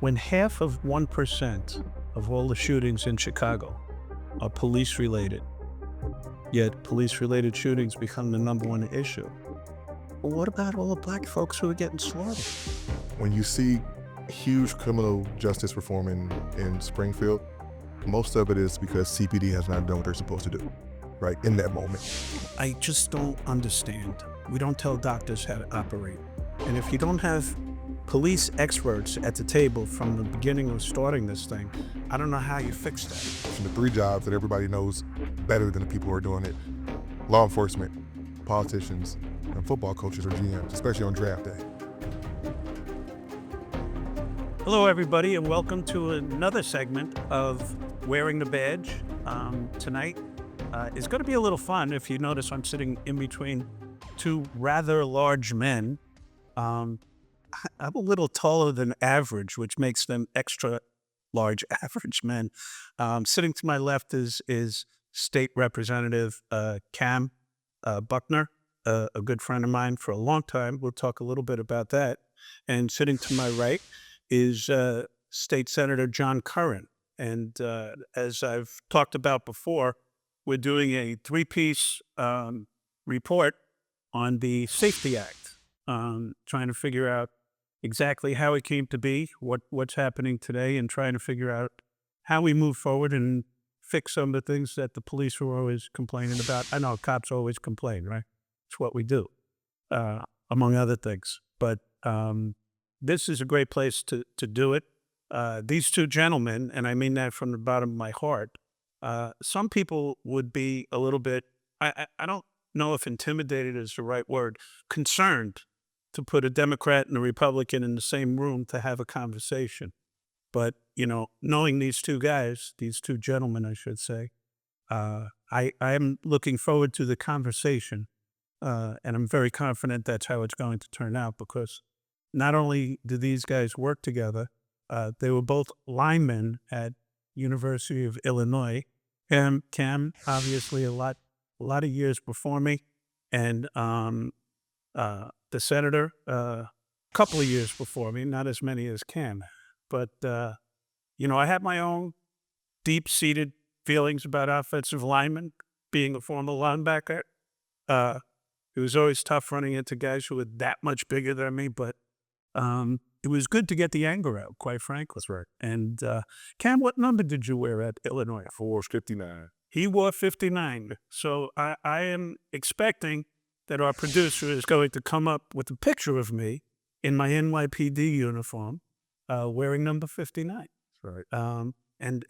When half of 1% of all the shootings in Chicago are police related, yet police related shootings become the number one issue, well, what about all the black folks who are getting slaughtered? When you see huge criminal justice reform in Springfield, most of it is because CPD has not done what they're supposed to do, right, in that moment. I just don't understand. We don't tell doctors how to operate. And if you don't have police experts at the table from the beginning of starting this thing, I don't know how you fix that. From the three jobs that everybody knows better than the people who are doing it: law enforcement, politicians, and football coaches or GMs, especially on draft day. Hello, everybody, and welcome to another segment of Wearing the Badge. Tonight is going to be a little fun. If you notice, I'm sitting in between two rather large men. I'm a little taller than average, which makes them extra large average men. Sitting to my left is State Representative Cam Buckner, a good friend of mine for a long time. We'll talk a little bit about that. And sitting to my right is State Senator John Curran. And as I've talked about before, we're doing a three-piece report on the Safety Act, trying to figure out exactly how it came to be, what's happening today, and trying to figure out how we move forward and fix some of the things that the police were always complaining about. I know cops always complain, right? It's what we do, among other things. But this is a great place to do it. These two gentlemen, and I mean that from the bottom of my heart, some people would be a little bit, I don't know if intimidated is the right word, concerned to put a Democrat and a Republican in the same room to have a conversation. But, you know, knowing these two guys, these two gentlemen, I should say, I am looking forward to the conversation. And I'm very confident that's how it's going to turn out, because not only do these guys work together, they were both linemen at University of Illinois. Cam, obviously a lot of years before me, and the senator, a couple of years before me, not as many as Cam. But, you know, I have my own deep-seated feelings about offensive linemen, being a former linebacker. It was always tough running into guys who were that much bigger than me, but it was good to get the anger out, quite frankly. That's right. And Cam, what number did you wear at Illinois? 459. He wore 59. So I am expecting that our producer is going to come up with a picture of me in my NYPD uniform wearing number 59. That's right. And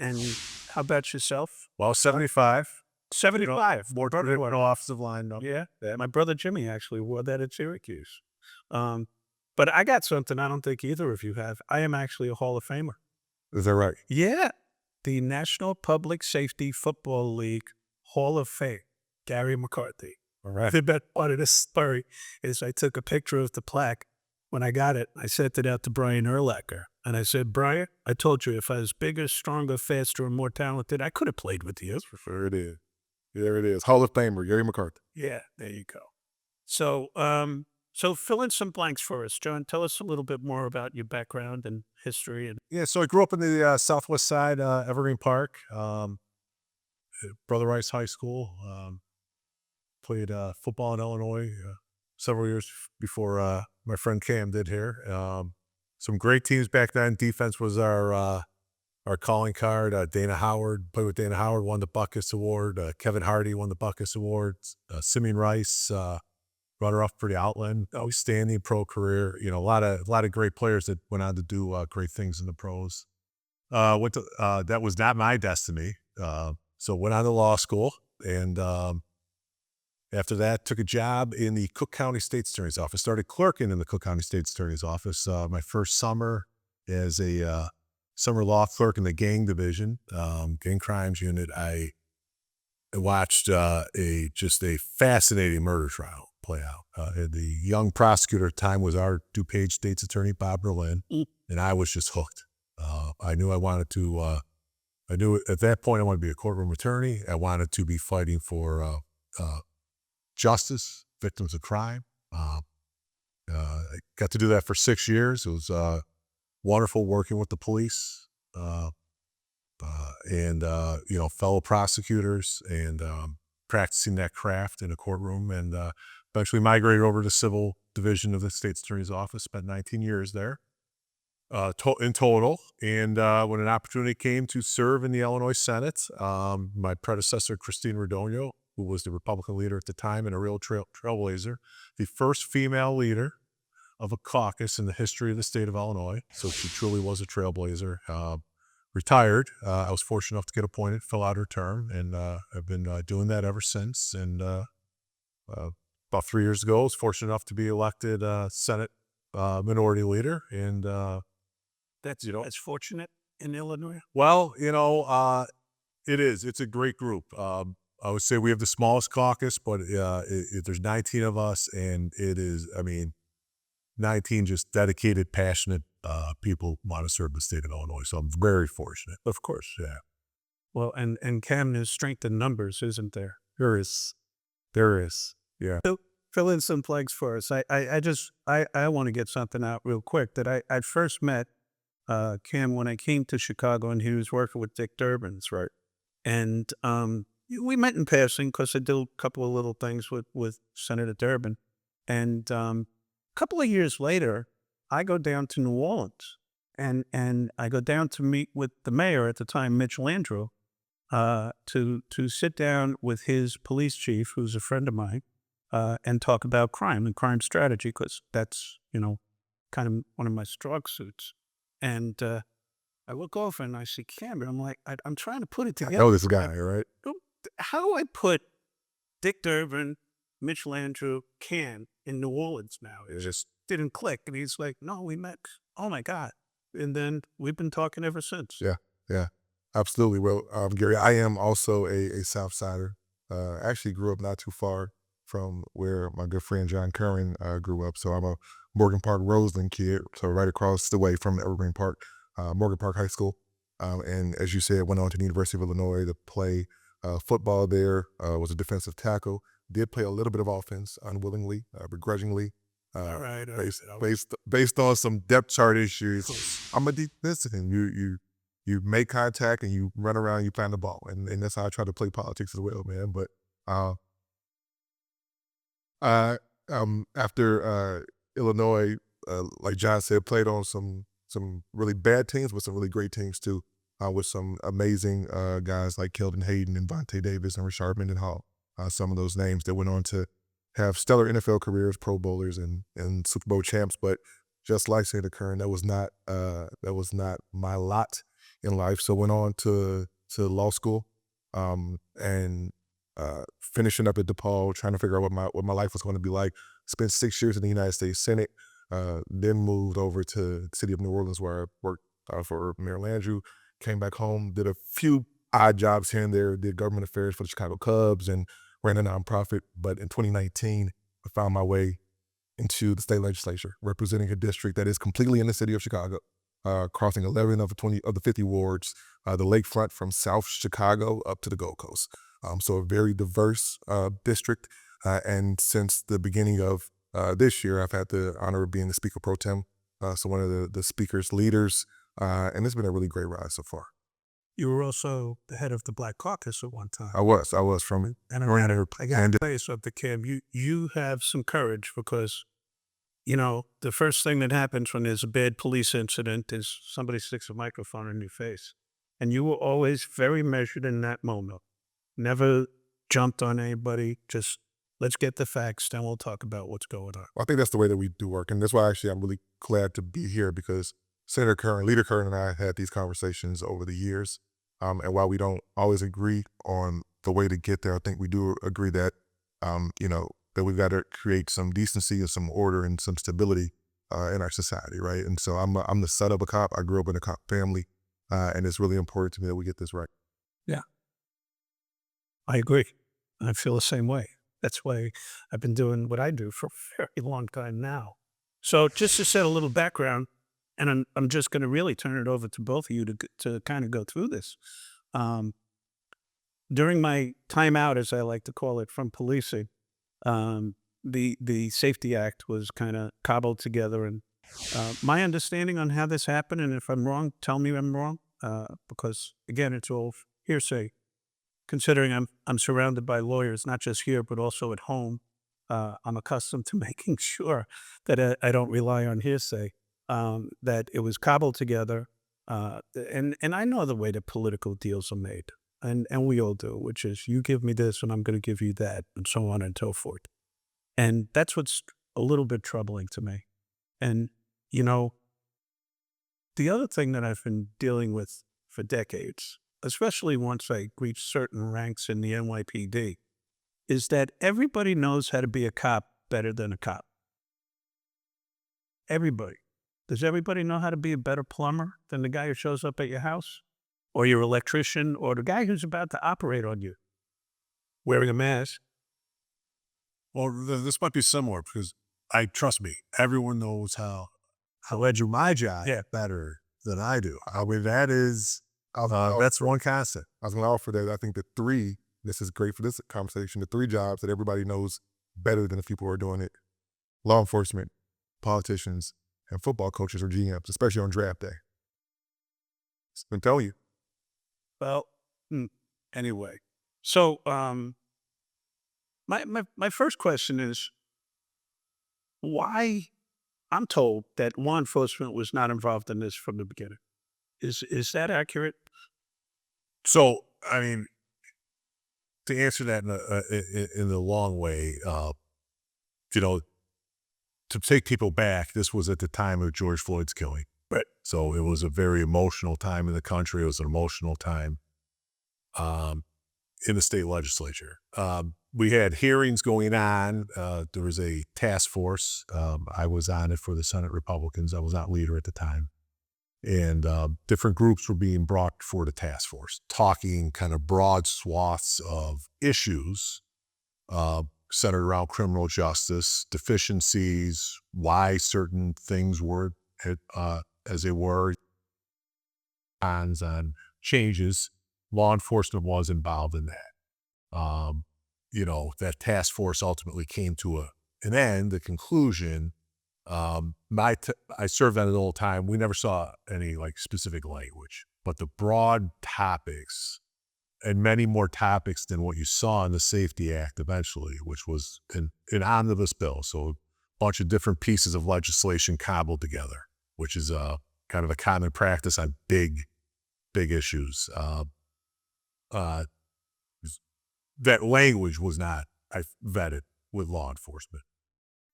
how about yourself? Well, 75. 75. More traditional offensive line number. Yeah. My brother Jimmy actually wore that at Syracuse. But I got something I don't think either of you have. I am actually a Hall of Famer. Is that right? Yeah. The National Public Safety Football League Hall of Fame, Gary McCarthy. All right. The best part of this story is I took a picture of the plaque. When I got it, I sent it out to Brian Urlacher. And I said, Brian, I told you if I was bigger, stronger, faster, and more talented, I could have played with you. For sure it is. There it is. Hall of Famer, Gary McCarthy. Yeah, there you go. So, so fill in some blanks for us, John. Tell us a little bit more about your background and history. And Yeah, so I grew up in the southwest side, Evergreen Park, Brother Rice High School. Played football in Illinois several years before my friend Cam did here. Some great teams back then. Defense was our calling card. Dana Howard, played with Dana Howard, won the Buckus Award. Kevin Hardy won the Buckus Award. Simeon Rice, runner-up for the Outland, outstanding pro career. You know, a lot of great players that went on to do great things in the pros. That was not my destiny. So went on to law school, and after that, took a job in the Cook County State's Attorney's Office. Started clerking in the Cook County State's Attorney's Office. My first summer as a summer law clerk in the gang division, gang crimes unit. I watched just a fascinating murder trial play out. The young prosecutor at the time was our DuPage State's Attorney, Bob Berlin, and I was just hooked. I knew I wanted to. I knew at that point I wanted to be a courtroom attorney. I wanted to be fighting for justice, victims of crime. I got to do that for 6 years. It was wonderful working with the police and fellow prosecutors and practicing that craft in a courtroom, and eventually migrated over to civil division of the state's attorney's office. Spent 19 years there in total. And when an opportunity came to serve in the Illinois Senate, my predecessor, Christine Radogno, who was the Republican leader at the time and a real trailblazer, the first female leader of a caucus in the history of the state of Illinois. So she truly was a trailblazer. Retired. I was fortunate enough to get appointed, fill out her term, and I've been doing that ever since. And about 3 years ago, I was fortunate enough to be elected Senate minority leader. And That's fortunate in Illinois. well, it is. It's a great group. I would say we have the smallest caucus, but there's 19 of us, and it is, 19 just dedicated, passionate people want to serve the state of Illinois. So I'm very fortunate. Of course, yeah. Well, and Cam, there's strength in numbers, isn't there? There is. There is. Yeah. Fill in some flags for us. I want to get something out real quick that I first met Cam when I came to Chicago, and he was working with Dick Durbin's, right? And we met in passing because I did a couple of little things with Senator Durbin. And a couple of years later, I go down to New Orleans, and I go down to meet with the mayor at the time, Mitch Landrieu, to sit down with his police chief, who's a friend of mine, and talk about crime and crime strategy, because that's, kind of one of my strong suits. And I look over and I see Cameron. I'm like, I'm trying to put it I together. know this guy, right? How do I put Dick Durbin, Mitch Landrieu, Cam in New Orleans now? It just didn't click. And he's like, no, we met. Oh my God. And then we've been talking ever since. Yeah, absolutely. Well, Gary, I am also a South Sider. Actually grew up not too far from where my good friend John Curran grew up. So I'm a Morgan Park Roseland kid, so right across the way from Evergreen Park, Morgan Park High School. And as you said, went on to the University of Illinois to play football there, was a defensive tackle, did play a little bit of offense unwillingly, begrudgingly, All right. based on some depth chart issues. I'm a defensive, and you make contact and you run around, you plant the ball, and that's how I try to play politics as well, man. But after Illinois, like John said, played on some really bad teams, but some really great teams too, with some amazing guys like Keldon Hayden and Vontae Davis and Rashard Mendenhall. Some of those names that went on to have stellar NFL careers, Pro Bowlers and Super Bowl champs. But just like Senator Curran, that was not my lot in life. So went on to law school, and finishing up at DePaul, trying to figure out what my life was going to be like. Spent 6 years in the United States Senate, then moved over to the city of New Orleans, where I worked for Mayor Landrieu. Came back home, did a few odd jobs here and there, did government affairs for the Chicago Cubs and ran a nonprofit. But in 2019, I found my way into the state legislature, representing a district that is completely in the city of Chicago, crossing 11 of the 50 wards, the lakefront from South Chicago up to the Gold Coast. So a very diverse district. And since the beginning of this year, I've had the honor of being the Speaker Pro Tem, so one of the Speaker's leaders, and it's been a really great ride so far. You were also the head of the Black Caucus at one time. I was from it. And I got to tell you something, Cam. You have some courage, because, the first thing that happens when there's a bad police incident is somebody sticks a microphone in your face. And you were always very measured in that moment. Never jumped on anybody. Just let's get the facts, then we'll talk about what's going on. I think that's the way that we do work. And that's why actually I'm really glad to be here, because Senator Curran, Leader Curran, and I had these conversations over the years. And while we don't always agree on the way to get there, I think we do agree that, that we've got to create some decency and some order and some stability in our society, right? And so I'm the son of a cop. I grew up in a cop family, and it's really important to me that we get this right. Yeah. I agree. I feel the same way. That's why I've been doing what I do for a very long time now. So just to set a little background, and I'm just going to really turn it over to both of you to kind of go through this. During my time out, as I like to call it, from policing, the Safety Act was kind of cobbled together, and My understanding on how this happened, and if I'm wrong, tell me I'm wrong, because again, it's all hearsay. Considering I'm surrounded by lawyers, not just here but also at home, I'm accustomed to making sure that I don't rely on hearsay. That it was cobbled together, and I know the way that political deals are made, and we all do, which is you give me this and I'm going to give you that, and so on and so forth. And that's what's a little bit troubling to me. And you know, the other thing that I've been dealing with for decades, especially once I reached certain ranks in the NYPD, is that everybody knows how to be a cop better than a cop. Everybody. Does everybody know how to be a better plumber than the guy who shows up at your house? Or your electrician? Or the guy who's about to operate on you? Wearing a mask? Well, this might be similar because trust me, everyone knows how I do my job better than I do. I mean, that's one constant. I was going to offer that. I think the three, this is great for this conversation, the three jobs that everybody knows better than the people who are doing it: law enforcement, politicians, and football coaches or GMs, especially on draft day. I'm telling you. Well, anyway. So, my first question is, why I'm told that law enforcement was not involved in this from the beginning. Is that accurate? So, I mean, to answer that in the long way, to take people back, this was at the time of George Floyd's killing. Right. So it was a very emotional time in the country. It was an emotional time in the state legislature. We had hearings going on. There was a task force. I was on it for the Senate Republicans. I was not leader at the time. And different groups were being brought for the task force, talking kind of broad swaths of issues centered around criminal justice, deficiencies, why certain things were as they were, on changes. Law enforcement was involved in that. That task force ultimately came to an end, a conclusion. I served on it all the time. We never saw any specific language, but the broad topics and many more topics than what you saw in the Safety Act eventually, which was an omnibus bill. So a bunch of different pieces of legislation cobbled together, which is kind of a common practice on big issues. That language was not vetted with law enforcement,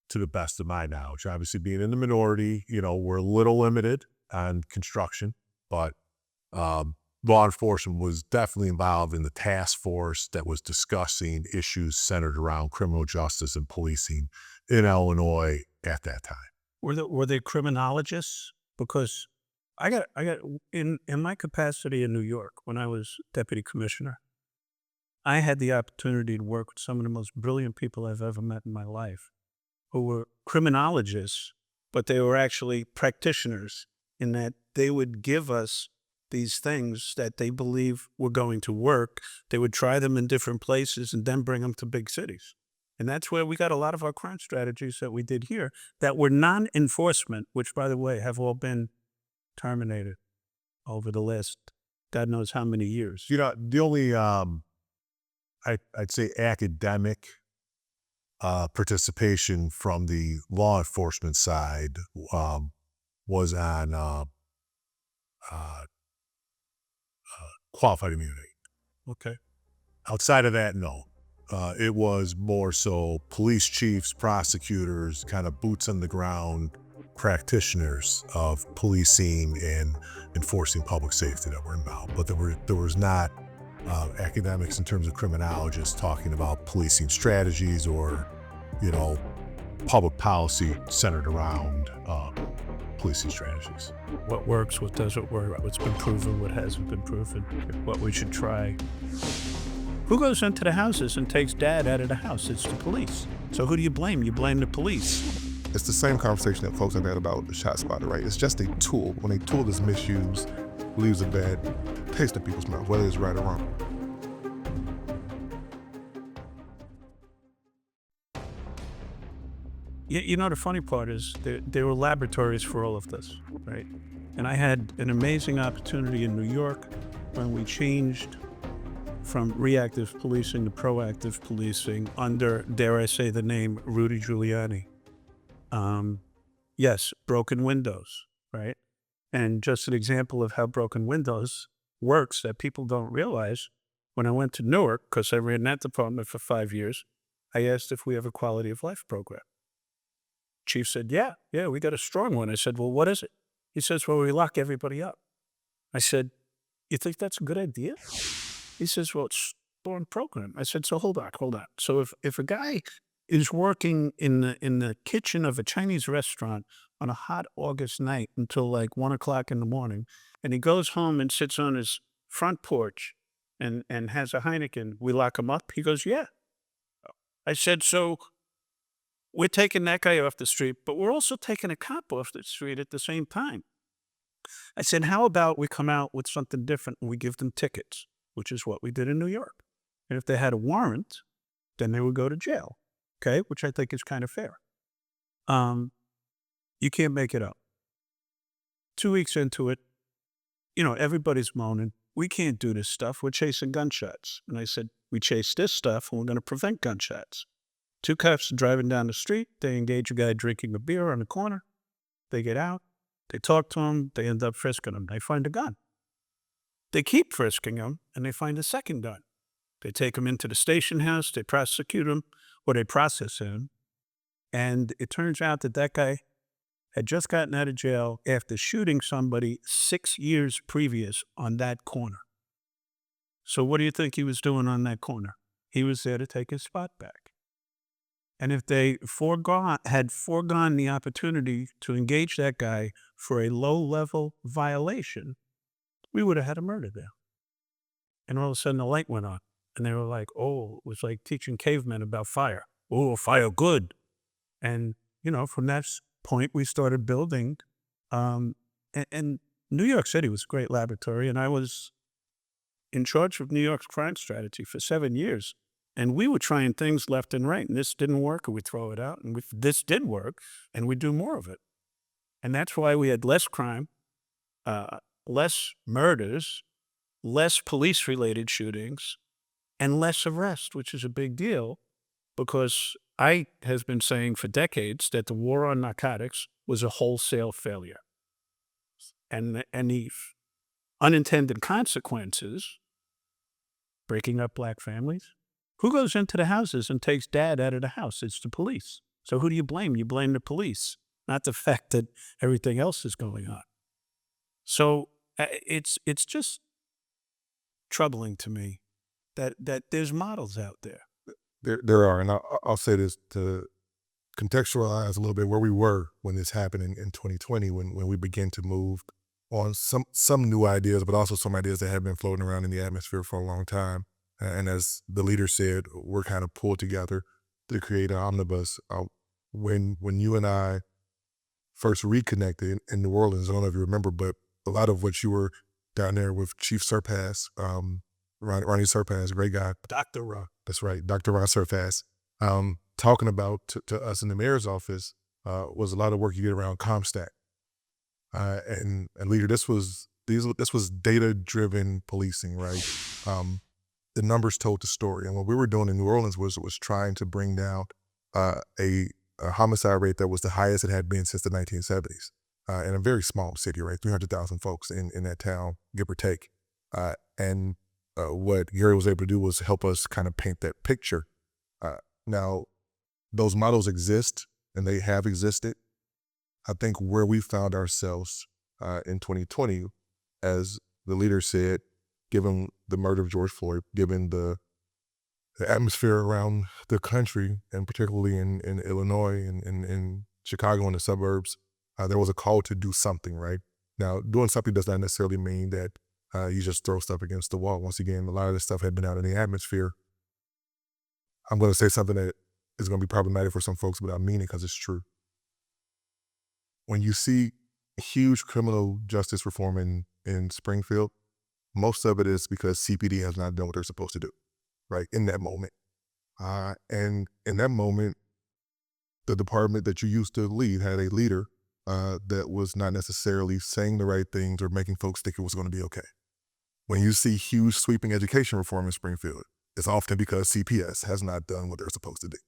to the best of my knowledge. Obviously, being in the minority, we're a little limited on construction, but law enforcement was definitely involved in the task force that was discussing issues centered around criminal justice and policing in Illinois at that time. Were they criminologists? Because I got in my capacity in New York when I was deputy commissioner, I had the opportunity to work with some of the most brilliant people I've ever met in my life, who were criminologists, but they were actually practitioners in that they would give us these things that they believe were going to work. They would try them in different places and then bring them to big cities. And that's where we got a lot of our crime strategies that we did here that were non-enforcement, which, by the way, have all been terminated over the last God knows how many years. The only, I'd say academic participation from the law enforcement side was on qualified immunity. Okay. Outside of that, no. It was more so police chiefs, prosecutors, kind of boots on the ground practitioners of policing and enforcing public safety that were involved. But there was not academics in terms of criminologists talking about policing strategies or, public policy centered around policing strategies. What works, what doesn't work, what's been proven, what hasn't been proven, what we should try. Who goes into the houses and takes dad out of the house? It's the police. So who do you blame? You blame the police. It's the same conversation that folks have had about the shot spotter, right? It's just a tool. When a tool is misused, leaves a bad taste in people's mouth, whether it's right or wrong. You know, the funny part is there were laboratories for all of this, right? And I had an amazing opportunity in New York when we changed from reactive policing to proactive policing under, dare I say the name, Rudy Giuliani. Yes, broken windows, right? And just an example of how broken windows works that people don't realize. When I went to Newark, because I ran that department for 5 years, I asked if we have a quality of life program. Chief said, yeah, we got a strong one. I said, well, what is it? He says, well, we lock everybody up. I said, you think that's a good idea? He says, well, it's a strong program. I said, so hold on. So if a guy is working in the kitchen of a Chinese restaurant on a hot August night until like 1 o'clock in the morning, and he goes home and sits on his front porch and has a Heineken, we lock him up? He goes, yeah. I said, so we're taking that guy off the street, but we're also taking a cop off the street at the same time. I said, how about we come out with something different and we give them tickets, which is what we did in New York. And if they had a warrant, then they would go to jail, okay, which I think is kind of fair. You can't make it up. 2 weeks into it, you know, everybody's moaning, we can't do this stuff. We're chasing gunshots. And I said, we chase this stuff and we're going to prevent gunshots. 2 cops are driving down the street. They engage a guy drinking a beer on the corner. They get out. They talk to him. They end up frisking him. They find a gun. They keep frisking him, and they find a second gun. They take him into the station house. They prosecute him, or they process him. And it turns out that that guy had just gotten out of jail after shooting somebody 6 years previous on that corner. So what do you think he was doing on that corner? He was there to take his spot back. And if they had foregone the opportunity to engage that guy for a low-level violation, we would have had a murder there. And all of a sudden the light went on. And they were like, oh, it was like teaching cavemen about fire. Oh, fire good. And, you know, from that point, we started building. And New York City was a great laboratory. And I was in charge of New York's crime strategy for 7 years. And we were trying things left and right, and this didn't work, and we throw it out, and this did work, and we do more of it. And that's why we had less crime, less murders, less police-related shootings, and less arrest, which is a big deal, because I have been saying for decades that the war on narcotics was a wholesale failure. And the unintended consequences, breaking up Black families. Who goes into the houses and takes dad out of the house? It's the police. So who do you blame? You blame the police, not the fact that everything else is going on. So it's just troubling to me that there's models out there. There are, and I'll say this to contextualize a little bit where we were when this happened in 2020, when we began to move on some new ideas, but also some ideas that have been floating around in the atmosphere for a long time. And as the leader said, we're kind of pulled together to create an omnibus. When you and I first reconnected in New Orleans, I don't know if you remember, but a lot of what you were down there with Chief Surpass, Ronnie Surpass, great guy. Dr. Ron. That's right, Dr. Ron Surpass, talking about to us in the mayor's office was a lot of work you did around CompStat. And leader, this was data-driven policing, right? The numbers told the story. And what we were doing in New Orleans was trying to bring down a homicide rate that was the highest it had been since the 1970s. In a very small city, right? 300,000 folks in that town, give or take. And what Gary was able to do was help us kind of paint that picture. Now, those models exist, and they have existed. I think where we found ourselves in 2020, as the leader said, given the murder of George Floyd, given the atmosphere around the country, and particularly in Illinois and in Chicago and the suburbs, there was a call to do something, right? Now, doing something does not necessarily mean that you just throw stuff against the wall. Once again, a lot of this stuff had been out in the atmosphere. I'm going to say something that is going to be problematic for some folks, but I mean it because it's true. When you see huge criminal justice reform in Springfield, most of it is because CPD has not done what they're supposed to do, right, in that moment. And in that moment, the department that you used to lead had a leader that was not necessarily saying the right things or making folks think it was going to be okay. When you see huge sweeping education reform in Springfield, it's often because CPS has not done what they're supposed to do.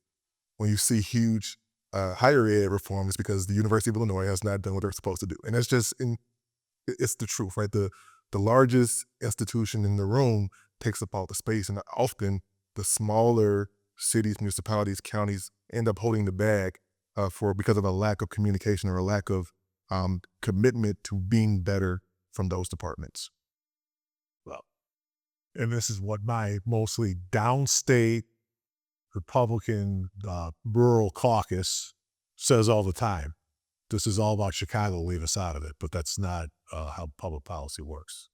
When you see huge higher ed reform, it's because the University of Illinois has not done what they're supposed to do. And it's the truth, right? The largest institution in the room takes up all the space, and often the smaller cities, municipalities, counties end up holding the bag because of a lack of communication or a lack of commitment to being better from those departments. Well, and this is what my mostly downstate Republican rural caucus says all the time. This is all about Chicago, leave us out of it. But that's not how public policy works.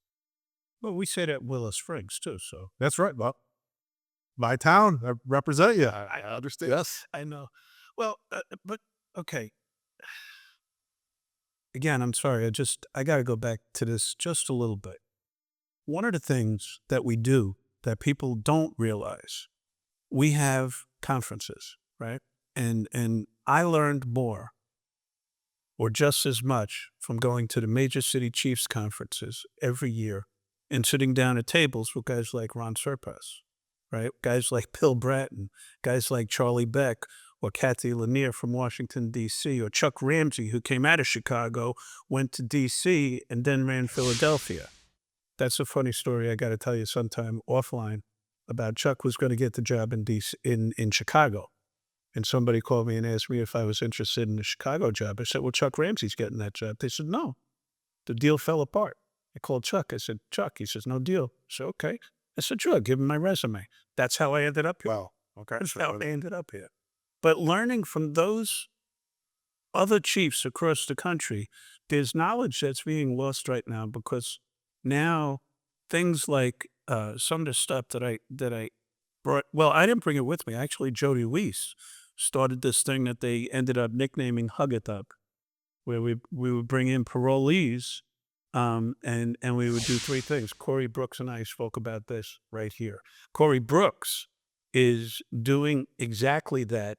Well, we say that Willow Springs too, so. That's right, Bob. My town, I represent you. I understand. Yes, I know. Well, but okay. Again, I'm sorry. I got to go back to this just a little bit. One of the things that we do that people don't realize, we have conferences, right? And I learned more or just as much from going to the major city chiefs conferences every year and sitting down at tables with guys like Ron Surpass, right? Guys like Bill Bratton, guys like Charlie Beck, or Kathy Lanier from Washington, D.C., or Chuck Ramsey, who came out of Chicago, went to D.C., and then ran Philadelphia. That's a funny story I got to tell you sometime offline about Chuck was going to get the job in DC, in Chicago. And somebody called me and asked me if I was interested in the Chicago job. I said, well, Chuck Ramsey's getting that job. They said, no, the deal fell apart. I called Chuck. I said, Chuck. He says, no deal. I said, okay. I said, sure, give him my resume. That's how I ended up here. Wow. Okay. That's how I ended up here. But learning from those other chiefs across the country, there's knowledge that's being lost right now because now things like some of the stuff that I brought, well, I didn't bring it with me. Actually, Jody Weiss started this thing that they ended up nicknaming Hug It Up, where we would bring in parolees and we would do three things. Corey Brooks and I spoke about this right here. Corey Brooks is doing exactly that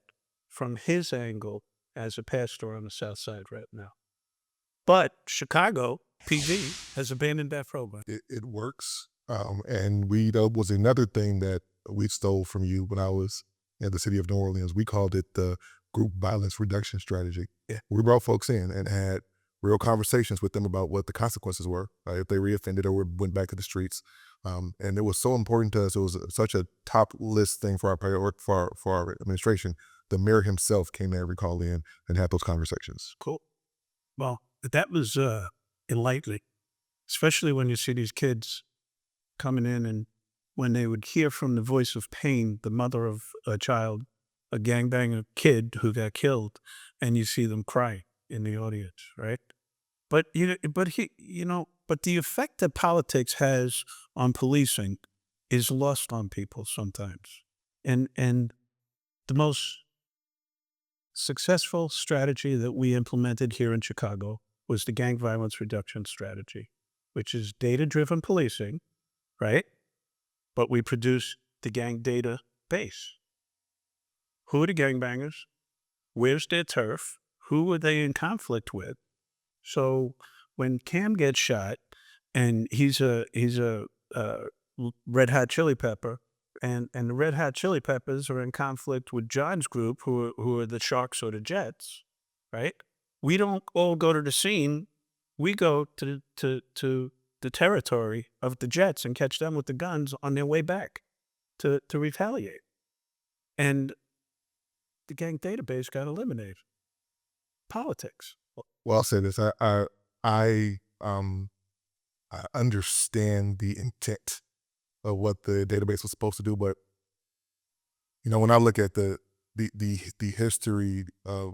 from his angle as a pastor on the South Side right now. But Chicago PD has abandoned that program. It works. And that was another thing that we stole from you when I was in the city of New Orleans. We called it the group violence reduction strategy. Yeah. We brought folks in and had real conversations with them about what the consequences were if they reoffended or went back to the streets. And it was so important to us. It was such a top list thing for our administration. The mayor himself came to every call in and had those conversations. Cool. Well, that was enlightening, especially when you see these kids coming in and when they would hear from the voice of pain, the mother of a child, a gangbanger kid who got killed, and you see them cry in the audience, right? But the effect that politics has on policing is lost on people sometimes. And the most successful strategy that we implemented here in Chicago was the gang violence reduction strategy, which is data-driven policing, right? But we produce the gang data base. Who are the gangbangers? Where's their turf? Who are they in conflict with? So when Cam gets shot and he's a Red Hot Chili Pepper, and the Red Hot Chili Peppers are in conflict with John's group, who are the Sharks or the Jets, right? We don't all go to the scene. We go to the territory of the Jets and catch them with the guns on their way back to retaliate. And the gang database got eliminated. Politics. Well, I'll say this. I understand the intent of what the database was supposed to do, but when I look at the history of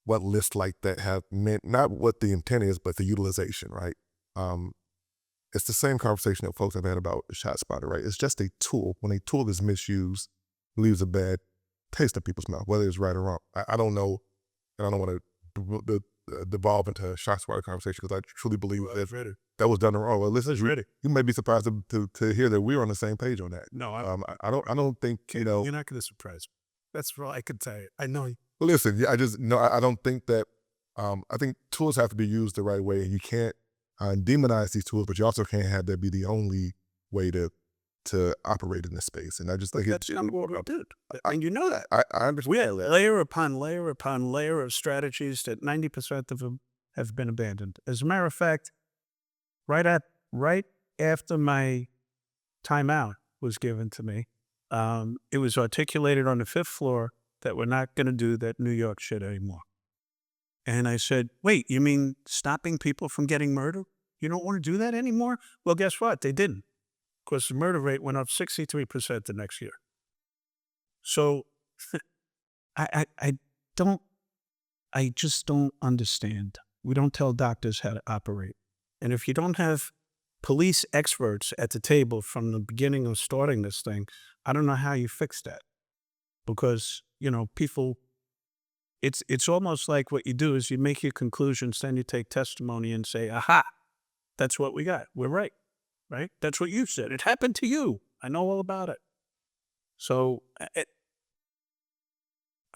what lists like that have meant, not what the intent is, but the utilization, right? It's the same conversation that folks have had about the ShotSpotter, right? It's just a tool. When a tool is misused, it leaves a bad taste in people's mouth, whether it's right or wrong. I don't know, and I don't want to devolve into a ShotSpotter conversation because I truly believe that was done wrong. Well, listen, you may be surprised to hear that we're on the same page on that. No, I don't think you're not going to surprise me. That's all I can tell you. I know you. Listen, yeah, I just no, I don't think that. I think tools have to be used the right way, and you can't demonize these tools, but you also can't have that be the only way to operate in this space. And I just think That's not what we did. And you know that. I understand. We had layer upon layer upon layer of strategies that 90% of them have been abandoned. As a matter of fact, right after my timeout was given to me, it was articulated on the 5th floor that we're not going to do that New York shit anymore. And I said, wait, you mean stopping people from getting murdered? You don't want to do that anymore? Well, guess what? They didn't. Because the murder rate went up 63% the next year. So I just don't understand. We don't tell doctors how to operate. And if you don't have police experts at the table from the beginning of starting this thing, I don't know how you fix that. Because, people, it's almost like what you do is you make your conclusions, then you take testimony and say, aha, that's what we got. We're right? That's what you said. It happened to you. I know all about it. So, I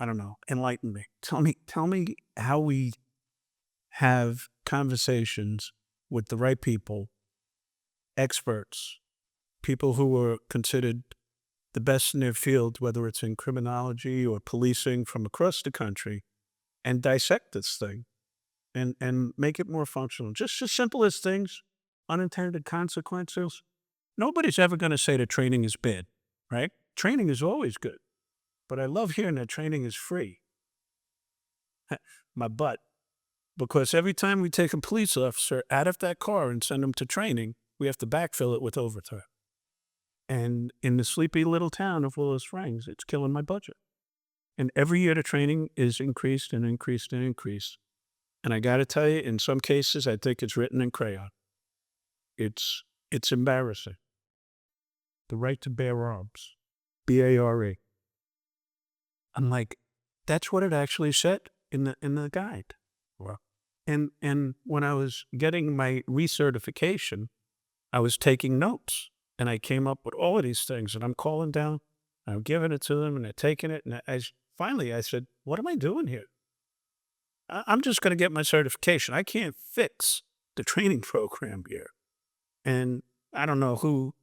don't know. Enlighten me. Tell me how we have conversations with the right people, experts, people who are considered the best in their field, whether it's in criminology or policing from across the country, and dissect this thing and make it more functional. Just as simple as things, unintended consequences. Nobody's ever going to say that training is bad, right? Training is always good. But I love hearing that training is free. My butt. Because every time we take a police officer out of that car and send them to training, we have to backfill it with overtime. And in the sleepy little town of Willow Springs, it's killing my budget. And every year the training is increased and increased and increased. And I got to tell you, in some cases, I think it's written in crayon. It's embarrassing. The right to bear arms. BARE. I'm like, that's what it actually said in the guide. Wow. And when I was getting my recertification, I was taking notes. And I came up with all of these things, and I'm calling down, I'm giving it to them, and they're taking it. And finally I said, what am I doing here? I'm just going to get my certification. I can't fix the training program here. And I don't know who,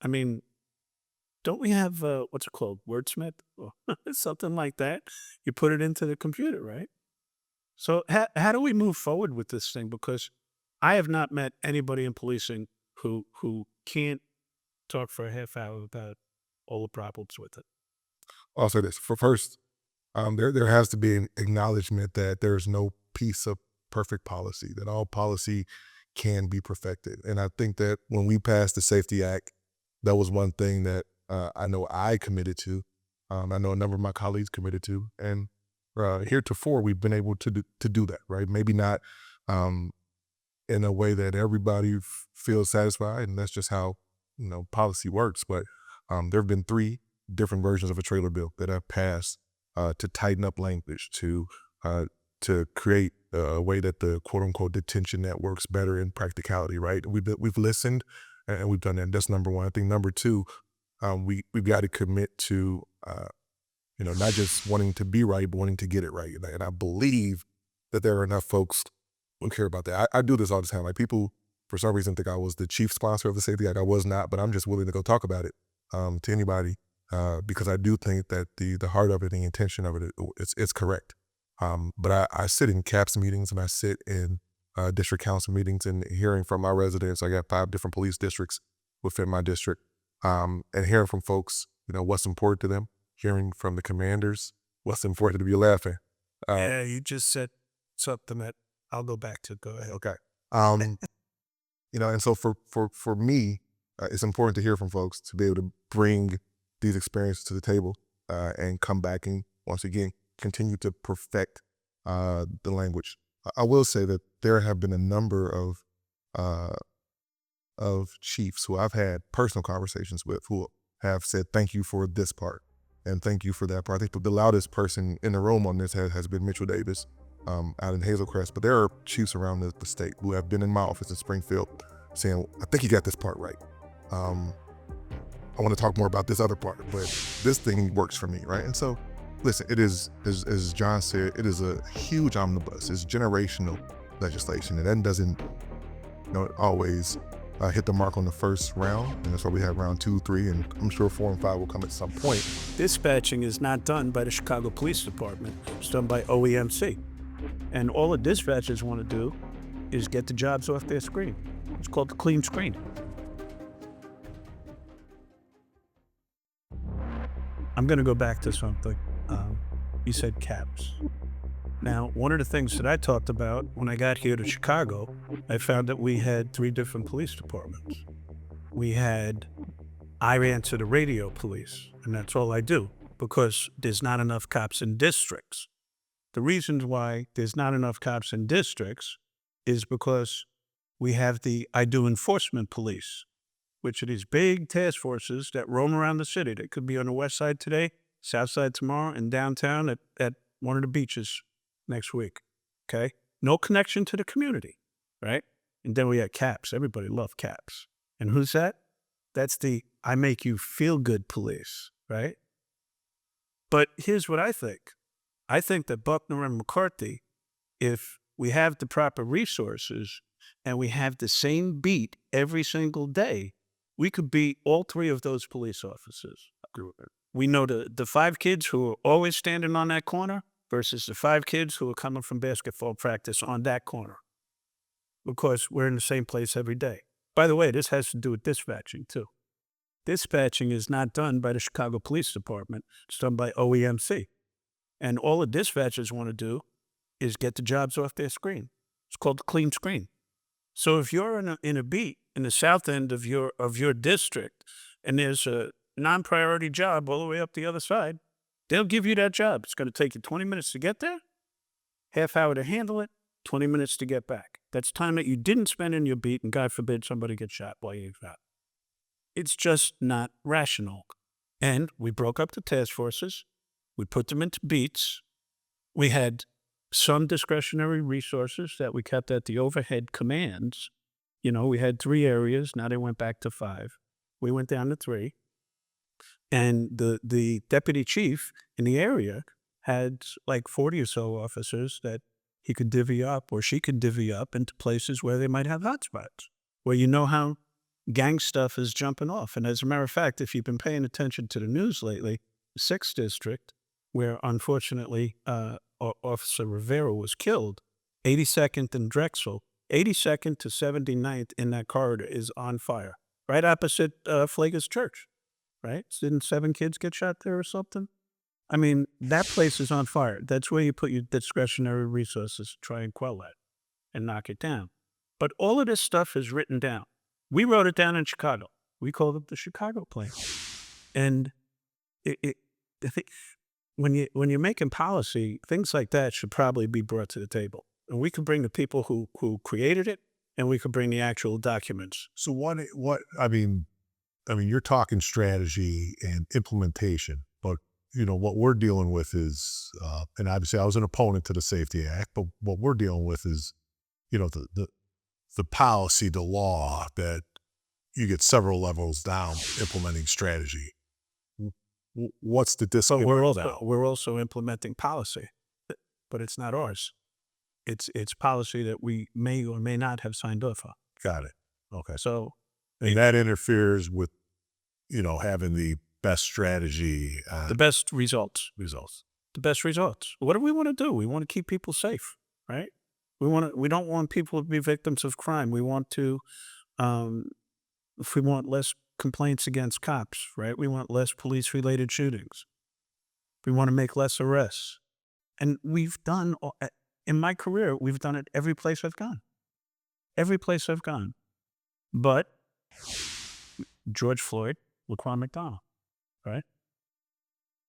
don't we have, what's it called, Wordsmith? Or something like that. You put it into the computer, right? So how do we move forward with this thing? Because I have not met anybody in policing who can't talk for a half hour about all the problems with it. I'll say this. First, there has to be an acknowledgement that there's no piece of perfect policy, that all policy can be perfected. And I think that when we passed the Safety Act, that was one thing that I know I committed to. I know a number of my colleagues committed to. And heretofore, we've been able to do that, right? Maybe not in a way that everybody feels satisfied, and that's just how policy works. But there have been 3 different versions of a trailer bill that have passed to tighten up language, to create a way that the quote unquote detention net works better in practicality. Right? We've listened and we've done that. That's number 1. I think number 2, we've got to commit to not just wanting to be right, but wanting to get it right. And I believe that there are enough folks who care about that. I do this all the time. Like, people for some reason think I was the chief sponsor of the Safety Act. I was not, but I'm just willing to go talk about it to anybody because I do think that the heart of it, the intention of it, it's correct. But I sit in CAPS meetings and I sit in district council meetings and hearing from my residents. I got 5 different police districts within my district, and hearing from folks, what's important to them. Hearing from the commanders, what's important to be laughing. Yeah, you just said something that I'll go back to. Go ahead. Okay. And so for me, it's important to hear from folks, to be able to bring these experiences to the table and come back and once again continue to perfect the language. I will say that there have been a number of chiefs who I've had personal conversations with who have said thank you for this part and thank you for that part. I think the loudest person in the room on this has been Mitchell Davis out in Hazel Crest, but there are chiefs around the state who have been in my office in Springfield saying, I think you got this part right. I want to talk more about this other part, but this thing works for me, right? And so listen, it is, as John said, it is a huge omnibus. It's generational legislation, and that doesn't always hit the mark on the first round, and that's why we have round 2, 3, and I'm sure 4 and 5 will come at some point. Dispatching is not done by the Chicago Police Department. It's done by OEMC. And all the dispatchers want to do is get the jobs off their screen. It's called the clean screen. I'm going to go back to something. You said caps. Now, one of the things that I talked about when I got here to Chicago, I found that we had 3 different police departments. I answer the radio police, and that's all I do, because there's not enough cops in districts. The reasons why there's not enough cops in districts is because we have I do enforcement police, which are these big task forces that roam around the city. They could be on the west side today, south side tomorrow, and downtown at one of the beaches next week. Okay? No connection to the community, right? And then we have CAPS. Everybody loves CAPS. And who's that? That's the I make you feel good police, right? But here's what I think. I think that Buckner and McCarthy, if we have the proper resources and we have the same beat every single day, we could beat all 3 of those police officers. We know the 5 kids who are always standing on that corner versus the 5 kids who are coming from basketball practice on that corner, because we're in the same place every day. By the way, this has to do with dispatching too. Dispatching is not done by the Chicago Police Department. It's done by OEMC. And all the dispatchers want to do is get the jobs off their screen. It's called the clean screen. So if you're in a beat in the south end of your district, and there's a non-priority job all the way up the other side, they'll give you that job. It's going to take you 20 minutes to get there, half hour to handle it, 20 minutes to get back. That's time that you didn't spend in your beat, and God forbid somebody gets shot while you're out. It's just not rational. And we broke up the task forces. We put them into beats. We had some discretionary resources that we kept at the overhead commands. We had 3 areas. Now they went back to 5. We went down to 3. And the deputy chief in the area had like 40 or so officers that he could divvy up, or she could divvy up, into places where they might have hotspots, where how gang stuff is jumping off. And as a matter of fact, if you've been paying attention to the news lately, the 6th District, where unfortunately Officer Rivera was killed, 82nd and Drexel, 82nd to 79th in that corridor is on fire, right opposite Flager's church, right? Didn't 7 kids get shot there or something? I mean, that place is on fire. That's where you put your discretionary resources to try and quell that and knock it down. But all of this stuff is written down. We wrote it down in Chicago. We called it the Chicago Plan. And when you're making policy, things like that should probably be brought to the table. And we could bring the people who created it, and we could bring the actual documents. So you're talking strategy and implementation, but what we're dealing with is, and obviously I was an opponent to the Safety Act, but what we're dealing with is, the policy, the law, that you get several levels down implementing strategy. What's the discipline? We're also implementing policy, but it's not ours. It's policy that we may or may not have signed off on. Got it. Okay. So, and that interferes with, having the best strategy. The best results. The best results. What do we want to do? We want to keep people safe, right? We don't want people to be victims of crime. We want to, if we want less complaints against cops, right? We want less police-related shootings. We want to make less arrests. And in my career, we've done it every place I've gone. Every place I've gone. But George Floyd, Laquan McDonald, right?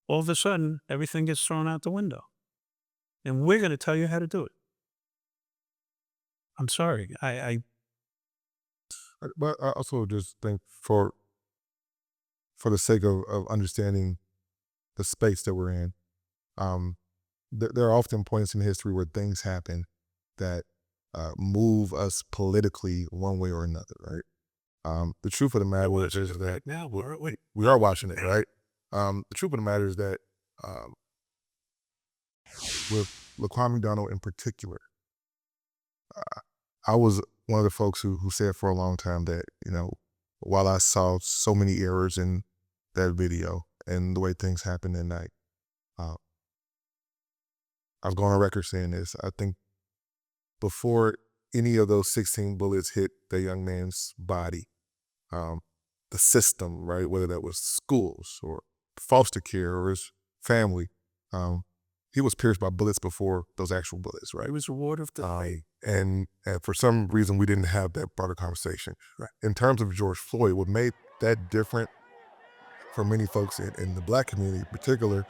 All of a sudden, everything gets thrown out the window. And we're going to tell you how to do it. I'm sorry. But I also just think for the sake of understanding the space that we're in, there are often points in history where things happen that move us politically one way or another, right? The truth of the matter is that now we are watching it, right? The truth of the matter is that With Laquan McDonald in particular, I was one of the folks who said for a long time that, while I saw so many errors in that video and the way things happened that night, uh, I've gone on record saying this. I think before any of those 16 bullets hit the young man's body, um, the system, right, whether that was schools or foster care or his family, um, he was pierced by bullets before those actual bullets, right? It was a ward of the faith. And for some reason, we didn't have that broader conversation. Right. In terms of George Floyd, what made that different for many folks in the Black community in particular,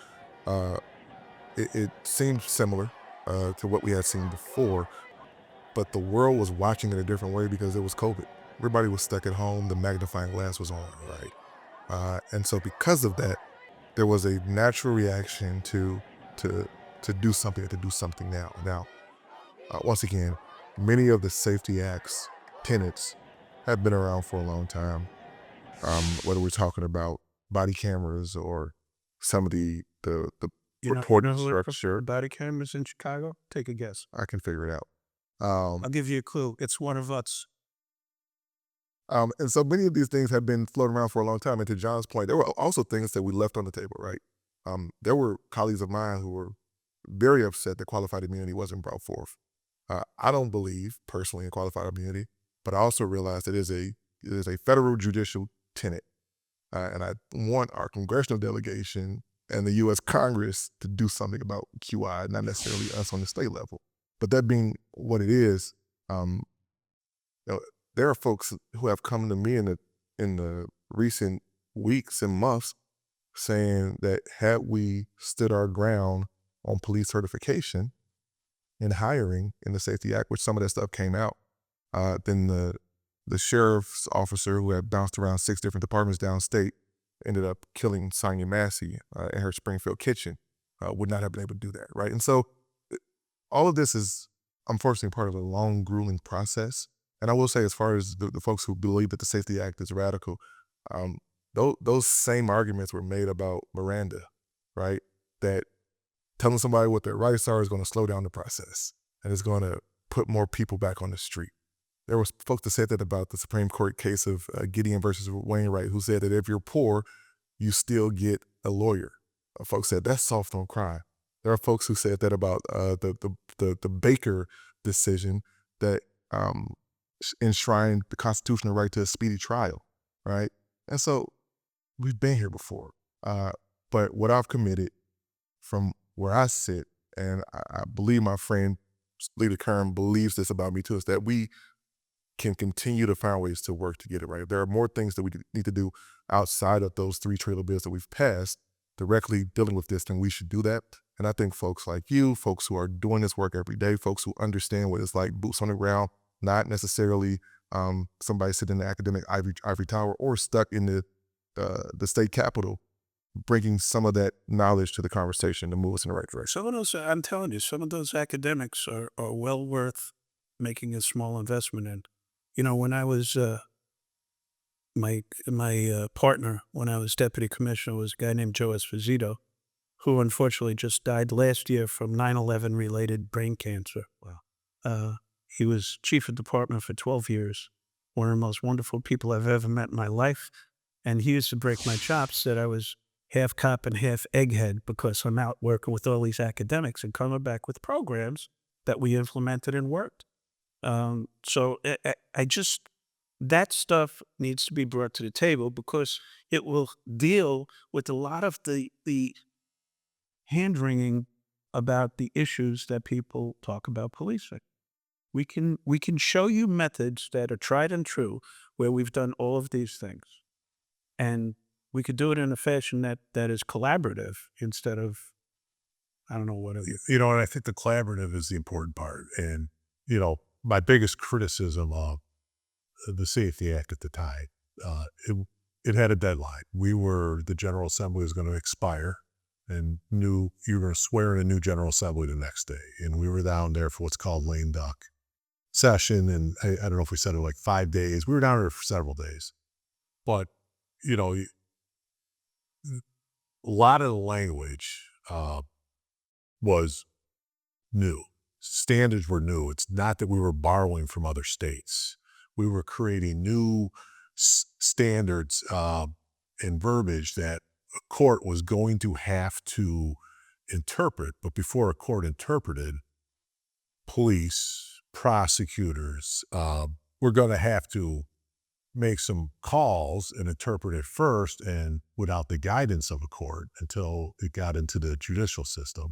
it seemed similar to what we had seen before, but the world was watching it a different way because it was COVID. Everybody was stuck at home. The magnifying glass was on, right? And so because of that, there was a natural reaction to do something, to do something now. Now, once again, many of the Safety Act's tenets have been around for a long time. Whether we're talking about body cameras or some of the reporting who would structure, put body cameras in Chicago? Take a guess. I can figure it out. I'll give you a clue. It's one of us. And so many of these things have been floating around for a long time. And to John's point, there were also things that we left on the table, right? There were colleagues of mine who were very upset that qualified immunity wasn't brought forth. I don't believe personally in qualified immunity, but I also realize that it is a federal judicial tenet. And I want our congressional delegation and the U.S. Congress to do something about QI, not necessarily us on the state level. But that being what it is, there are folks who have come to me in the recent weeks and months saying that had we stood our ground on police certification and hiring in the Safety Act, which some of that stuff came out, then the sheriff's officer who had bounced around 6 different departments downstate ended up killing Sonia Massey in her Springfield kitchen, would not have been able to do that, right? And so all of this is unfortunately part of a long, grueling process. And I will say, as far as the folks who believe that the Safety Act is radical, those same arguments were made about Miranda, right? That telling somebody what their rights are is going to slow down the process and it's going to put more people back on the street. There was folks that said that about the Supreme Court case of Gideon versus Wainwright, who said that if you're poor, you still get a lawyer. Folks said that's soft on crime. There are folks who said that about the Baker decision that enshrined the constitutional right to a speedy trial, right? And so we've been here before. But what I've committed from where I sit, and I believe my friend Leader Kern believes this about me too, is that we can continue to find ways to work to get it right. If there are more things that we need to do outside of those 3 trailer bills that we've passed directly dealing with this, then we should do that. And I think folks like you, folks who are doing this work every day, folks who understand what it's like, boots on the ground, not necessarily somebody sitting in the academic ivory tower or stuck in the state capitol, bringing some of that knowledge to the conversation to move us in the right direction. Some of those, I'm telling you, some of those academics are well worth making a small investment in. When I was my partner, when I was deputy commissioner, was a guy named Joe Esposito, who unfortunately just died last year from 9/11 related brain cancer. Wow. He was chief of department for 12 years, one of the most wonderful people I've ever met in my life. And he used to break my chops that I was half cop and half egghead because I'm out working with all these academics and coming back with programs that we implemented and worked. So I just, that stuff needs to be brought to the table because it will deal with a lot of the hand-wringing about the issues that people talk about policing. We can show you methods that are tried and true where we've done all of these things. And we could do it in a fashion that is collaborative instead of, I don't know what it is. And I think the collaborative is the important part. And, my biggest criticism of the Safety Act at the time, it had a deadline. The General Assembly was going to expire and you were going to swear in a new General Assembly the next day. And we were down there for what's called lame duck session. And I don't know if we said it like 5 days. We were down there for several days. But, a lot of the language was new. Standards were new. It's not that we were borrowing from other states. We were creating new standards and verbiage that a court was going to have to interpret. But before a court interpreted, police, prosecutors were going to have to make some calls and interpret it first, and without the guidance of a court until it got into the judicial system.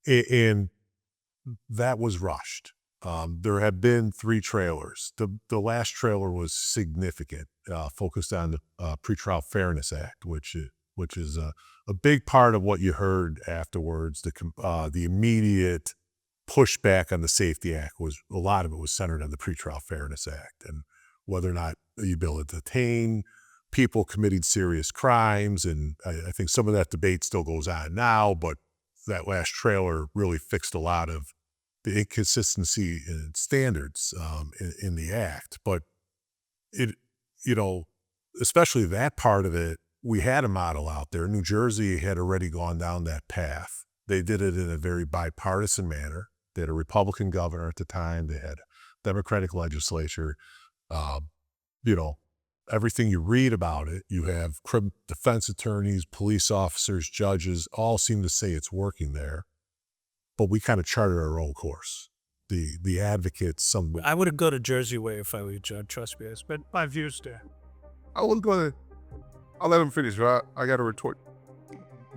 And that was rushed. There had been 3 trailers. The last trailer was significant, focused on the Pretrial Fairness Act, which is a big part of what you heard afterwards. The immediate pushback on the Safety Act was, a lot of it was centered on the Pretrial Fairness Act and whether or not you'd be able to detain people committing serious crimes. And I think some of that debate still goes on now, but that last trailer really fixed a lot of the inconsistency in standards in the act. But it, especially that part of it, we had a model out there. New Jersey had already gone down that path. They did it in a very bipartisan manner. They had a Republican governor at the time. They had a Democratic legislature. Everything you read about it, you have defense attorneys, police officers, judges, all seem to say it's working there. But we kind of charted our own course. The advocates, I would go to Jersey way if I were you, John. Trust me. I spent 5 years there. I'll let him finish, right? I got to retort.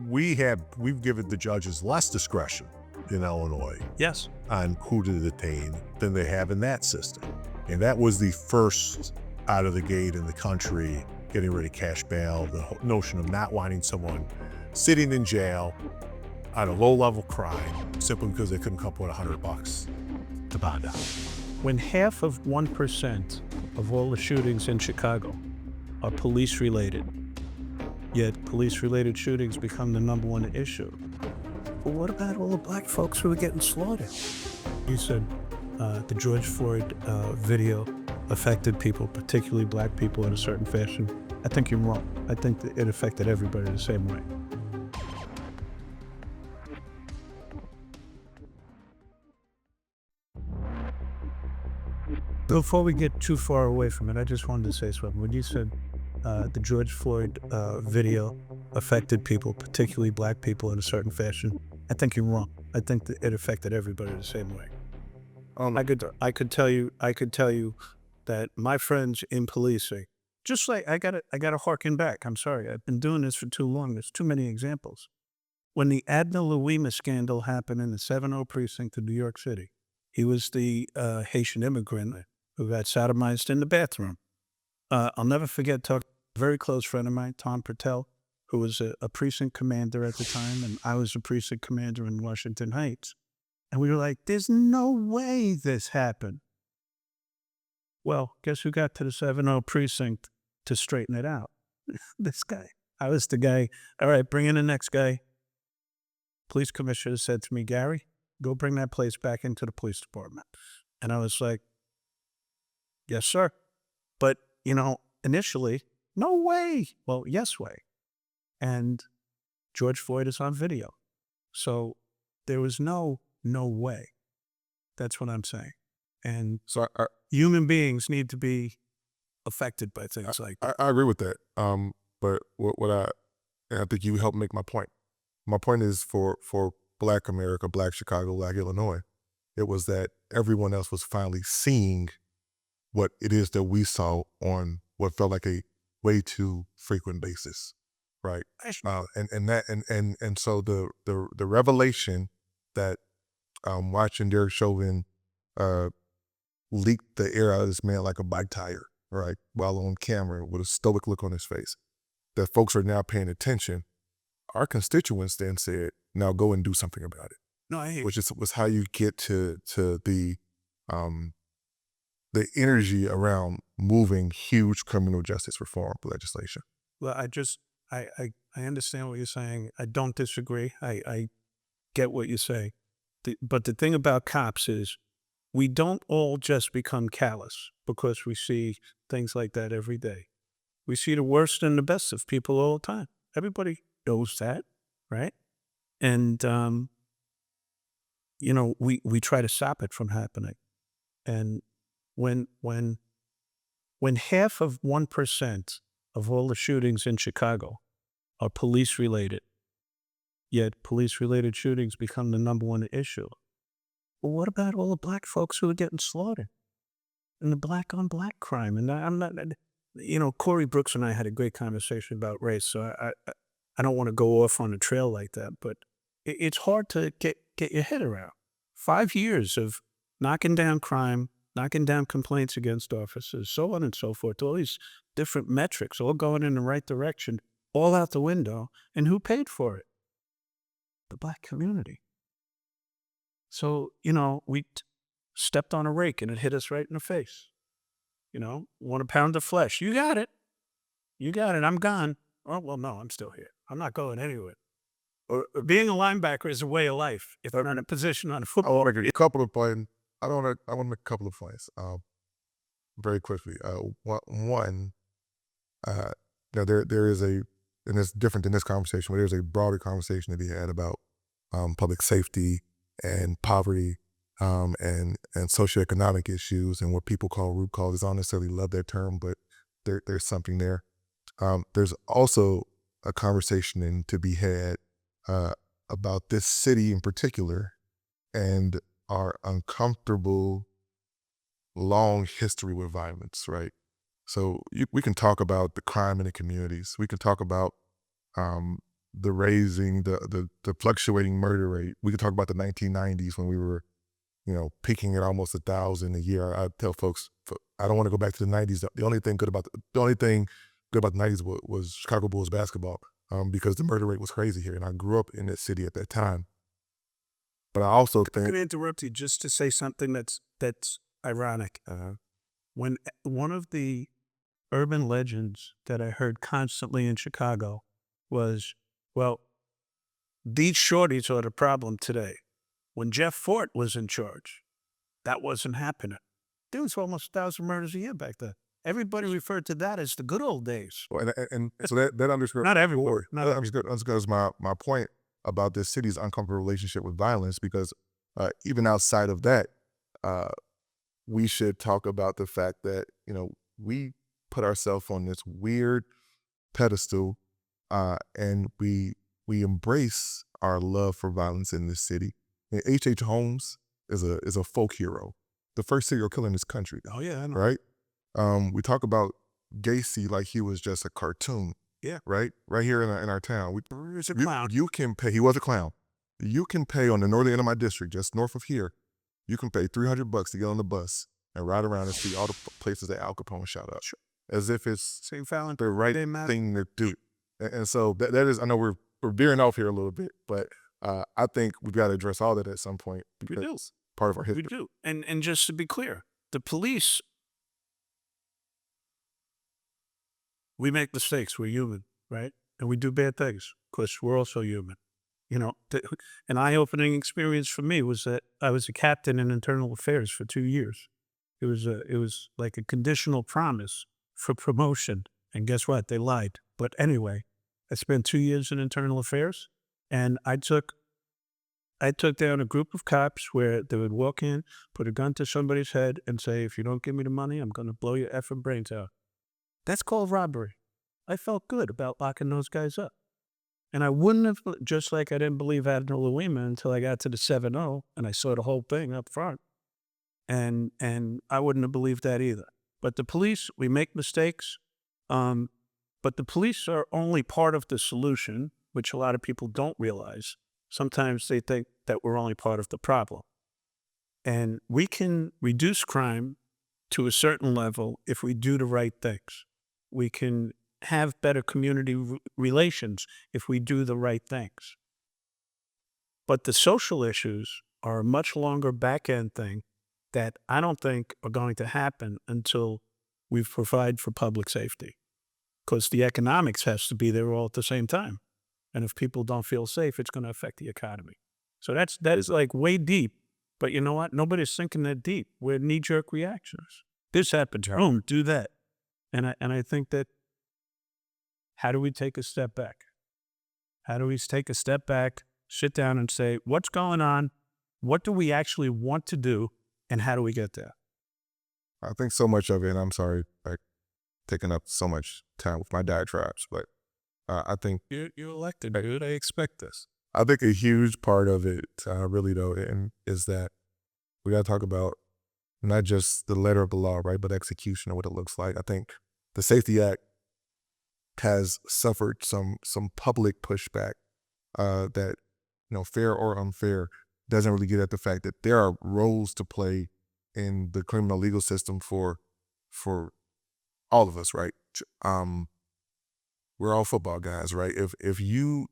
We've given the judges less discretion in Illinois Yes. on who to detain than they have in that system. And that was the first out of the gate in the country, getting rid of cash bail, the notion of not wanting someone sitting in jail on a low-level crime simply because they couldn't come up with $100 to bond out. When half of 1% of all the shootings in Chicago are police-related, yet police-related shootings become the #1 issue, well, what about all the black folks who are getting slaughtered? You said the George Floyd video affected people, particularly black people, in a certain fashion. I think you're wrong. I think that it affected everybody the same way. Before we get too far away from it, I just wanted to say something. When you said the George Floyd video affected people, particularly black people, in a certain fashion, I think you're wrong. I think that it affected everybody the same way. I could tell you that my friends in policing, just like I gotta harken back. I'm sorry, I've been doing this for too long. There's too many examples. When the Adna Louima scandal happened in the 7-0 precinct of New York City, he was the Haitian immigrant who got sodomized in the bathroom. I'll never forget talking to a very close friend of mine, Tom Patel, who was a precinct commander at the time, and I was a precinct commander in Washington Heights. And we were like, there's no way this happened. Well, guess who got to the 7-0 precinct to straighten it out? This guy. I was the guy. All right, bring in the next guy. Police commissioner said to me, Gary, go bring that place back into the police department. And I was like, yes, sir. But, initially, no way. Well, yes way. And George Floyd is on video. So there was no way. That's what I'm saying. And So human beings need to be affected by things like that. I agree with that. But and I think you helped make my point. My point is for Black America, Black Chicago, Black Illinois, it was that everyone else was finally seeing what it is that we saw on what felt like a way too frequent basis, right? And so the revelation that watching Derek Chauvin leaked the air out of this man like a bike tire, right, while on camera with a stoic look on his face, that folks are now paying attention. Our constituents then said, now go and do something about it. No, I Which was how you get to the energy around moving huge criminal justice reform legislation. Well, I understand what you're saying. I don't disagree. I get what you say. But the thing about cops is we don't all just become callous because we see things like that every day. We see the worst and the best of people all the time. Everybody knows that, right? And we try to stop it from happening. And when half of 1% of all the shootings in Chicago are police related, yet police related shootings become the number one issue. Well, what about all the black folks who are getting slaughtered and the black on black crime? And I'm not, Corey Brooks and I had a great conversation about race, so I don't want to go off on a trail like that, but it's hard to get your head around. 5 years of knocking down crime, knocking down complaints against officers, so on and so forth, all these different metrics all going in the right direction, all out the window. And who paid for it? The black community. So, we stepped on a rake and it hit us right in the face. Want a pound of flesh. You got it. You got it. I'm gone. Oh, well, no, I'm still here. I'm not going anywhere. Or being a linebacker is a way of life. If I'm in a position on a football. I'll make a couple of points. I want to make a couple of points very quickly. One, there is and it's different in this conversation, but there's a broader conversation to be had about public safety and poverty and socioeconomic issues and what people call root causes. I don't necessarily love that term, but there's something there. There's also a conversation to be had about this city in particular and our uncomfortable long history with violence, right? So we can talk about the crime in the communities. We can talk about the raising, the fluctuating murder rate. We can talk about the 1990s when we were, peaking at almost 1,000 a year. I tell folks, I don't want to go back to the 90s. The only thing good about the 90s was Chicago Bulls basketball, because the murder rate was crazy here, and I grew up in that city at that time. But I also think I'm going to interrupt you just to say something that's ironic. When one of the urban legends that I heard constantly in Chicago was, well, these shorties are the problem today. When Jeff Fort was in charge, that wasn't happening. There was almost 1,000 murders a year back then. Everybody referred to that as the good old days. Well, and so that underscores Not everywhere. Not everywhere. underscores my point about this city's uncomfortable relationship with violence, because even outside of that, we should talk about the fact that we put ourselves on this weird pedestal, and we embrace our love for violence in this city. H.H. Holmes is a folk hero, the first serial killer in this country. Oh yeah, I know. Right? We talk about Gacy like he was just a cartoon. Yeah. Right here in our town. He's a clown. You can pay. He was a clown. You can pay on the northern end of my district, just north of here. You can pay $300 to get on the bus and ride around and see all the places that Al Capone shot up, as if it's the right thing to do. And so that is. I know we're veering off here a little bit, but I think we've got to address all that at some point because it's part of our history. We do. And just to be clear, the police, we make mistakes. We're human, right? And we do bad things because we're also human. An eye-opening experience for me was that I was a captain in internal affairs for 2 years. It was like a conditional promise for promotion. And guess what? They lied. But anyway, I spent 2 years in internal affairs, and I took down a group of cops where they would walk in, put a gun to somebody's head, and say, "If you don't give me the money, I'm going to blow your effing brains out." That's called robbery. I felt good about locking those guys up. And I wouldn't have, just like I didn't believe Admiral Louima until I got to the 7-0 and I saw the whole thing up front. And I wouldn't have believed that either. But the police, we make mistakes. But the police are only part of the solution, which a lot of people don't realize. Sometimes they think that we're only part of the problem. And we can reduce crime to a certain level if we do the right things. We can have better community relations if we do the right things. But the social issues are a much longer back-end thing that I don't think are going to happen until we provide for public safety. Because the economics has to be there all at the same time. And if people don't feel safe, it's going to affect the economy. So that is like way deep. But you know what? Nobody's thinking that deep. We're knee-jerk reactions. This happened, boom, do that. And I think that, how do we take a step back? How do we take a step back, sit down and say, what's going on? What do we actually want to do, and how do we get there? I think so much of it, and I'm sorry, like taking up so much time with my diatribes, but I think You elected, dude. I expect this. I think a huge part of it, really though, and is that we got to talk about not just the letter of the law, right, but execution and what it looks like. I think the Safety Act has suffered some public pushback that, fair or unfair, doesn't really get at the fact that there are roles to play in the criminal legal system for all of us, right? We're all football guys, right? If you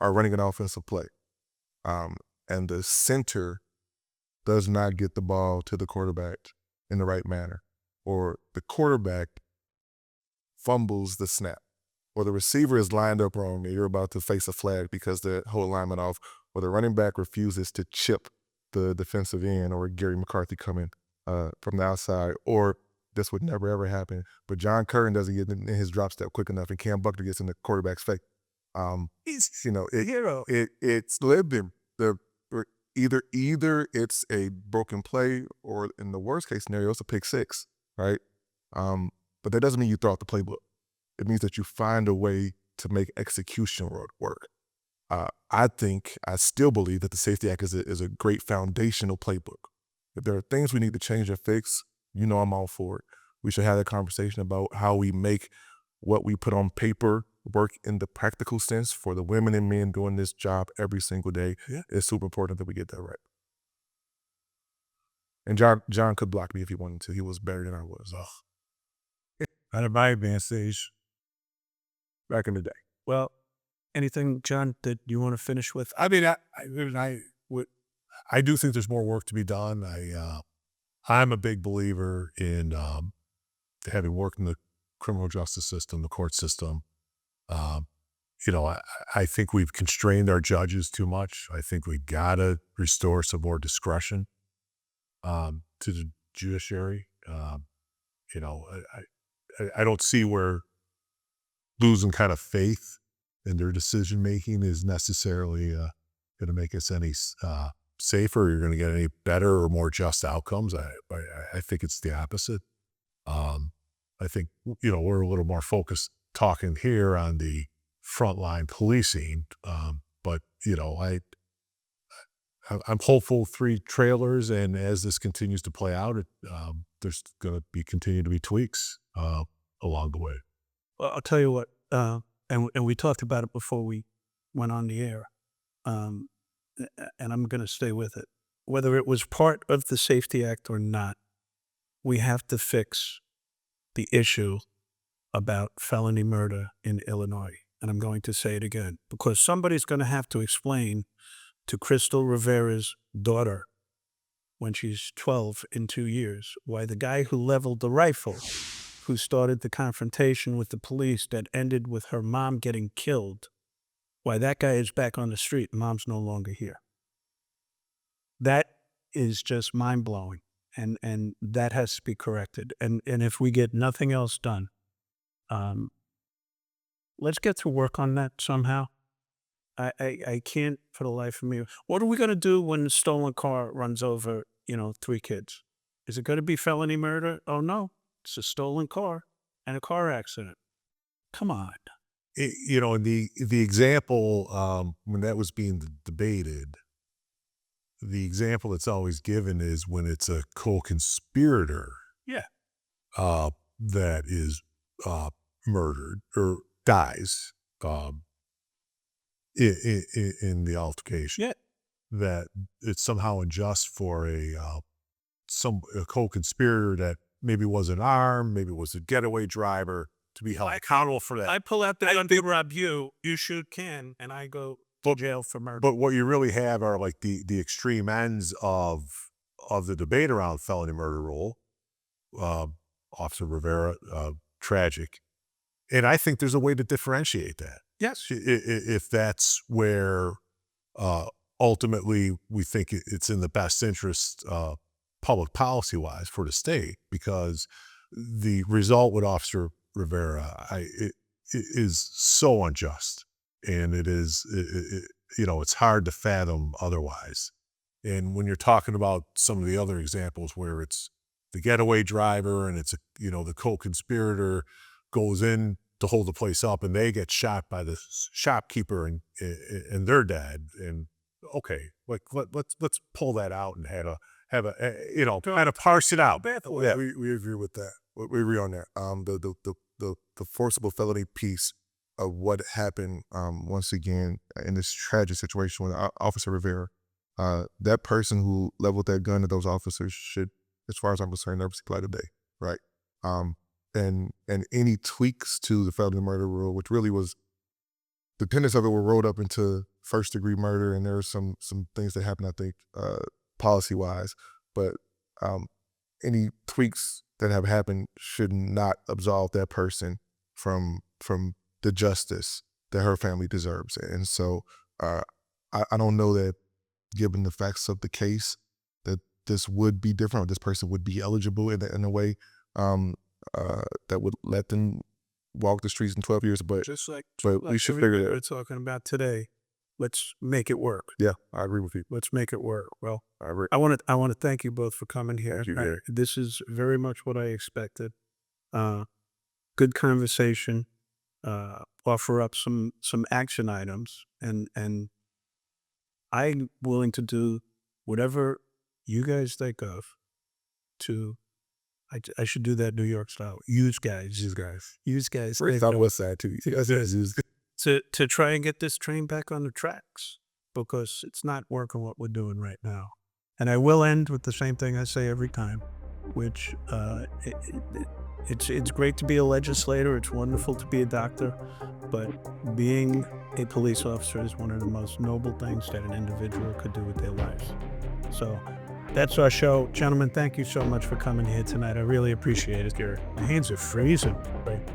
are running an offensive play, and the center does not get the ball to the quarterback in the right manner, or the quarterback fumbles the snap, or the receiver is lined up wrong and you're about to face a flag because the whole alignment off, or the running back refuses to chip the defensive end, or Gary McCarthy coming from the outside, or this would never ever happen, but John Curran doesn't get in his drop step quick enough and Cam Buckner gets in the quarterback's face. He's Hero. It's lived in the either it's a broken play, or in the worst case scenario, it's a pick six, right? But that doesn't mean you throw out the playbook. It means that you find a way to make execution work. I still believe that the Safety Act is a great foundational playbook. If there are things we need to change or fix, I'm all for it. We should have that conversation about how we make what we put on paper work in the practical sense for the women and men doing this job every single day. Yeah. It's super important that we get that right. And John could block me if he wanted to. He was better than I was. Out of my advanced age, Back in the day. Well, anything, John, that you want to finish with? I mean, I do think there's more work to be done. I'm a big believer in having worked in the criminal justice system, the court system. I think we've constrained our judges too much. I think we gotta restore some more discretion to the judiciary. I don't see where losing kind of faith in their decision making is necessarily going to make us any safer. You're going to get any better or more just outcomes. I think it's the opposite. I think we're a little more focused talking here on the frontline policing, but I'm hopeful 3 trailers, and as this continues to play out, there's going to continue to be tweaks along the way. Well, I'll tell you what, and we talked about it before we went on the air, and I'm going to stay with it. Whether it was part of the Safety Act or not, we have to fix the issue about felony murder in Illinois. And I'm going to say it again, because somebody's going to have to explain to Crystal Rivera's daughter, when she's 12 in 2 years, why the guy who leveled the rifle, who started the confrontation with the police that ended with her mom getting killed, why that guy is back on the street and mom's no longer here. That is just mind-blowing, and that has to be corrected. And if we get nothing else done, let's get to work on that somehow. I can't for the life of me. What are we going to do when the stolen car runs over, 3 kids? Is it going to be felony murder? Oh, no. It's a stolen car and a car accident. Come on. The example, when that was being debated, the example that's always given is when it's a co-conspirator Yeah. that is murdered or dies in the altercation. Yeah. That it's somehow unjust for a co-conspirator that maybe wasn't armed, maybe was a getaway driver, to be held accountable for that. I pull out the gun to rob you, you shoot Ken, and I go to jail for murder. But what you really have are like the extreme ends of the debate around felony murder rule. Officer Rivera, tragic. And I think there's a way to differentiate that. Yes. If that's where ultimately we think it's in the best interest public policy-wise for the state, because the result with Officer Rivera it is so unjust, and it's hard to fathom otherwise. And when you're talking about some of the other examples where it's the getaway driver and it's the co-conspirator goes in to hold the place up and they get shot by the shopkeeper and their dad, and okay, like let's pull that out and have a kind of parse it out. Yeah, we agree with that. We agree on that. The forcible felony piece of what happened once again in this tragic situation with Officer Rivera. That person who leveled that gun at those officers should, as far as I'm concerned, never see light of day, right? And any tweaks to the felony murder rule, which really was the tenets of it, were rolled up into first degree murder, and there are some things that happened, I think, policy wise, but any tweaks that have happened should not absolve that person from the justice that her family deserves. And so I don't know that, given the facts of the case, that this would be different, or this person would be eligible in a way that would let them walk the streets in 12 years. But we should figure it out. We're talking about today. Let's make it work. Yeah, I agree with you. Let's make it work. Well, I agree. I want to thank you both for coming here. Thank you, Gary. This is very much what I expected. Good conversation. Offer up some action items, and I'm willing to do whatever you guys think of. I should do that New York style. Use guys. We're South West Side too. To try and get this train back on the tracks, because it's not working what we're doing right now. And I will end with the same thing I say every time, which it's great to be a legislator. It's wonderful to be a doctor, but being a police officer is one of the most noble things that an individual could do with their lives. So that's our show. Gentlemen, thank you so much for coming here tonight. I really appreciate it. My hands are freezing. Right?